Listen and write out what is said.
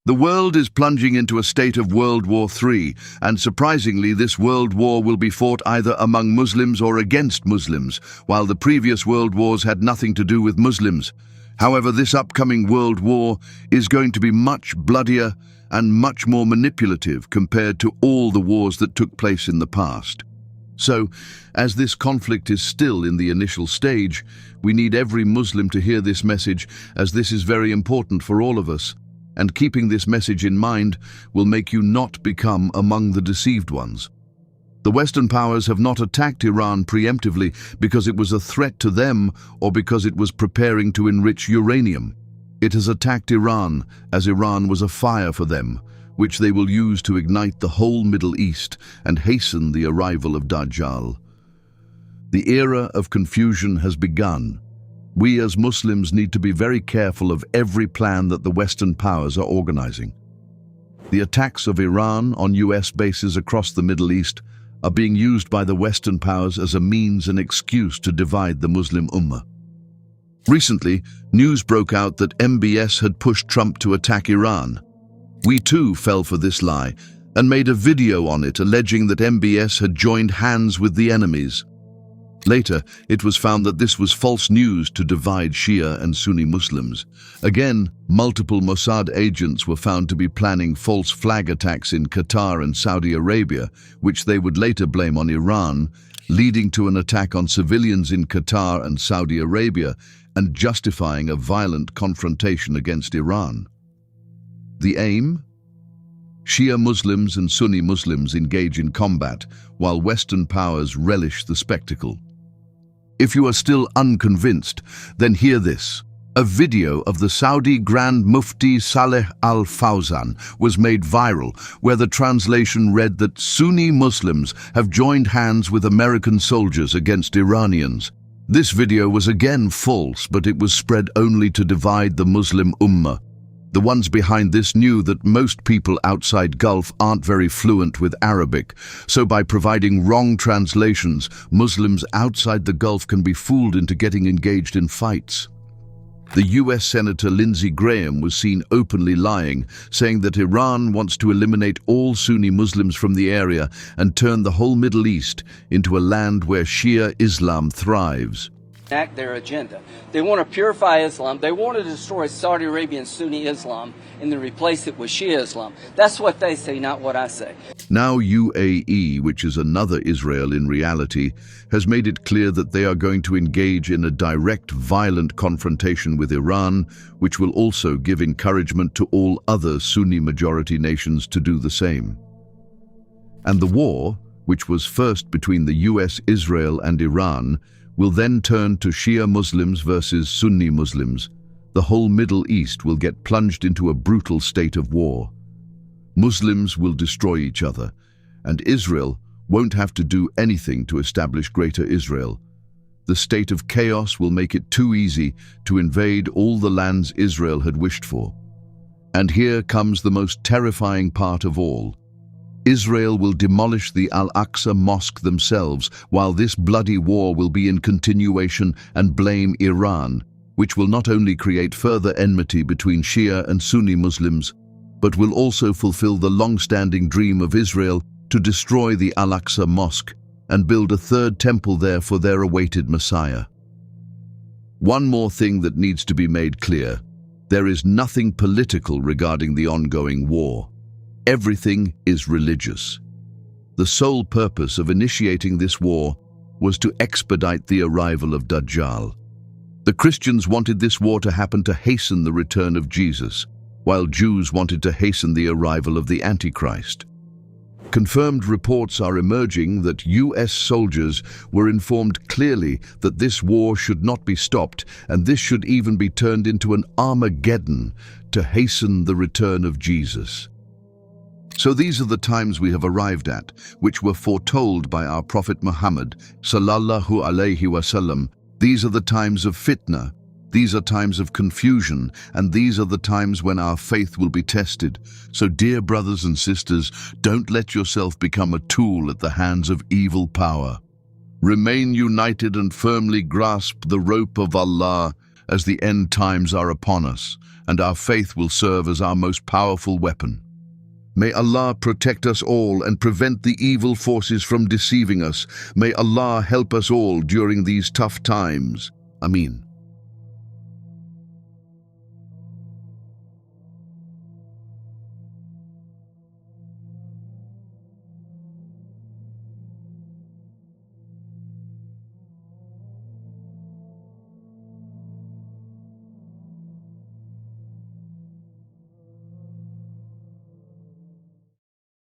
The world is plunging into a state of World War III, and surprisingly, this world war will be fought either among Muslims or against Muslims, while the previous world wars had nothing to do with Muslims. However, this upcoming world war is going to be much bloodier and much more manipulative compared to all the wars that took place in the past. So, as this conflict is still in the initial stage, we need every Muslim to hear this message, as this is very important for all of us. And keeping this message in mind will make you not become among the deceived ones. The Western powers have not attacked Iran preemptively because it was a threat to them or because it was preparing to enrich uranium. It has attacked Iran as Iran was a fire for them, which they will use to ignite the whole Middle East and hasten the arrival of Dajjal. The era of confusion has begun. We as Muslims need to be very careful of every plan that the Western powers are organizing. The attacks of Iran on US bases across the Middle East are being used by the Western powers as a means and excuse to divide the Muslim Ummah. Recently, news broke out that MBS had pushed Trump to attack Iran. We too fell for this lie and made a video on it alleging that MBS had joined hands with the enemies. Later, it was found that this was false news to divide Shia and Sunni Muslims. Again, multiple Mossad agents were found to be planning false flag attacks in Qatar and Saudi Arabia, which they would later blame on Iran, leading to an attack on civilians in Qatar and Saudi Arabia and justifying a violent confrontation against Iran. The aim? Shia Muslims and Sunni Muslims engage in combat, while Western powers relish the spectacle. If you are still unconvinced, then hear this. A video of the Saudi Grand Mufti Saleh Al-Fawzan was made viral, where the translation read that Sunni Muslims have joined hands with American soldiers against Iranians. This video was again false, but it was spread only to divide the Muslim Ummah. The ones behind this knew that most people outside Gulf aren't very fluent with Arabic, so by providing wrong translations, Muslims outside the Gulf can be fooled into getting engaged in fights. The US Senator Lindsey Graham was seen openly lying, saying that Iran wants to eliminate all Sunni Muslims from the area and turn the whole Middle East into a land where Shia Islam thrives. Their agenda. They want to purify Islam. They want to destroy Saudi Arabian Sunni Islam and then replace it with Shia Islam. That's what they say, not what I say. Now UAE, which is another Israel in reality, has made it clear that they are going to engage in a direct, violent confrontation with Iran, which will also give encouragement to all other Sunni-majority nations to do the same. And the war, which was first between the US, Israel, and Iran, will then turn to Shia Muslims versus Sunni Muslims. The whole Middle East will get plunged into a brutal state of war. Muslims will destroy each other, and Israel won't have to do anything to establish Greater Israel. The state of chaos will make it too easy to invade all the lands Israel had wished for. And here comes the most terrifying part of all. Israel will demolish the Al-Aqsa mosque themselves, while this bloody war will be in continuation and blame Iran, which will not only create further enmity between Shia and Sunni Muslims, but will also fulfill the long-standing dream of Israel to destroy the Al-Aqsa mosque and build a third temple there for their awaited Messiah. One more thing that needs to be made clear. There is nothing political regarding the ongoing war. Everything is religious. The sole purpose of initiating this war was to expedite the arrival of Dajjal. The Christians wanted this war to happen to hasten the return of Jesus, while Jews wanted to hasten the arrival of the Antichrist. Confirmed reports are emerging that US soldiers were informed clearly that this war should not be stopped, and this should even be turned into an Armageddon to hasten the return of Jesus. So these are the times we have arrived at, which were foretold by our Prophet Mohamad, sallallahu alaihi wasallam. These are the times of fitna. These are times of confusion, and these are the times when our faith will be tested. So dear brothers and sisters, don't let yourself become a tool at the hands of evil power. Remain united and firmly grasp the rope of Allah, as the end times are upon us, and our faith will serve as our most powerful weapon. May Allah protect us all and prevent the evil forces from deceiving us. May Allah help us all during these tough times. Aamin.